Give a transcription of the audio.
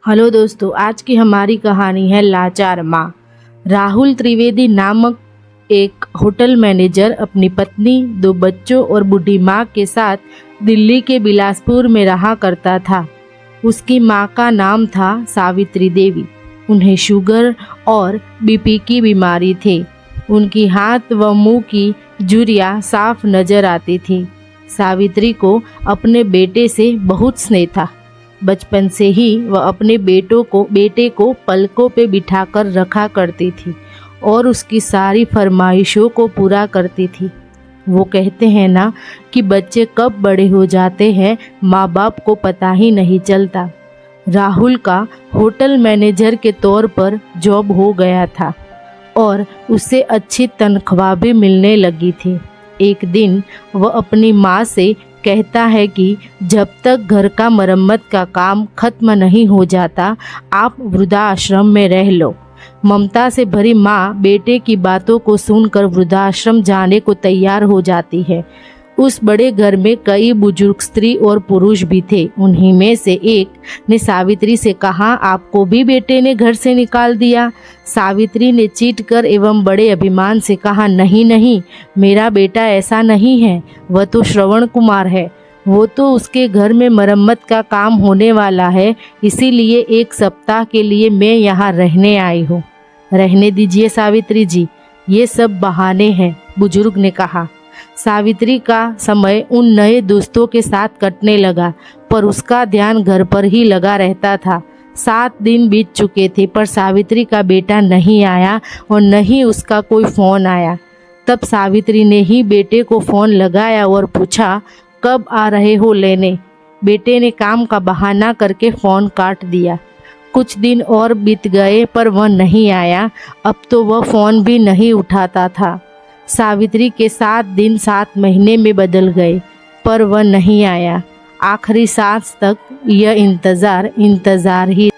Hello दोस्तों, आज की हमारी कहानी है लाचार माँ। राहुल त्रिवेदी नामक एक होटल मैनेजर अपनी पत्नी, 2 बच्चों और बूढ़ी माँ के साथ दिल्ली के बिलासपुर में रहा करता था। उसकी माँ का नाम था सावित्री देवी। उन्हें शुगर और बीपी की बीमारी थी। उनकी हाथ व मुंह की झुर्रियाँ साफ नजर आती थी। सावित्री को अपने बेटे से बहुत स्नेह था। बचपन से ही वह अपने बेटे को पलकों पे बिठाकर रखा करती थी और उसकी सारी फरमाइशों को पूरा करती थी। वो कहते हैं ना कि बच्चे कब बड़े हो जाते हैं माँ बाप को पता ही नहीं चलता। राहुल का होटल मैनेजर के तौर पर जॉब हो गया था और उसे अच्छी तनख्वाह भी मिलने लगी थी। एक दिन वह अपनी माँ से कहता है कि जब तक घर का मरम्मत का काम खत्म नहीं हो जाता आप वृद्धाश्रम में रह लो। ममता से भरी माँ बेटे की बातों को सुनकर वृद्धाश्रम जाने को तैयार हो जाती है। उस बड़े घर में कई बुजुर्ग स्त्री और पुरुष भी थे। उन्हीं में से एक ने सावित्री से कहा, आपको भी बेटे ने घर से निकाल दिया? सावित्री ने चीट कर एवं बड़े अभिमान से कहा, नहीं नहीं, मेरा बेटा ऐसा नहीं है। वह तो श्रवण कुमार है। वो तो उसके घर में मरम्मत का काम होने वाला है, इसीलिए 1 सप्ताह के लिए मैं यहाँ रहने आई हूँ। रहने दीजिए सावित्री जी, ये सब बहाने हैं, बुजुर्ग ने कहा। सावित्री का समय उन नए दोस्तों के साथ कटने लगा, पर उसका ध्यान घर पर ही लगा रहता था। 7 दिन बीत चुके थे पर सावित्री का बेटा नहीं आया और न ही उसका कोई फ़ोन आया। तब सावित्री ने ही बेटे को फ़ोन लगाया और पूछा, कब आ रहे हो लेने? बेटे ने काम का बहाना करके फ़ोन काट दिया। कुछ दिन और बीत गए पर वह नहीं आया। अब तो वह फ़ोन भी नहीं उठाता था। सावित्री के 7 दिन 7 महीने में बदल गए पर वह नहीं आया। आखिरी सांस तक यह इंतज़ार ही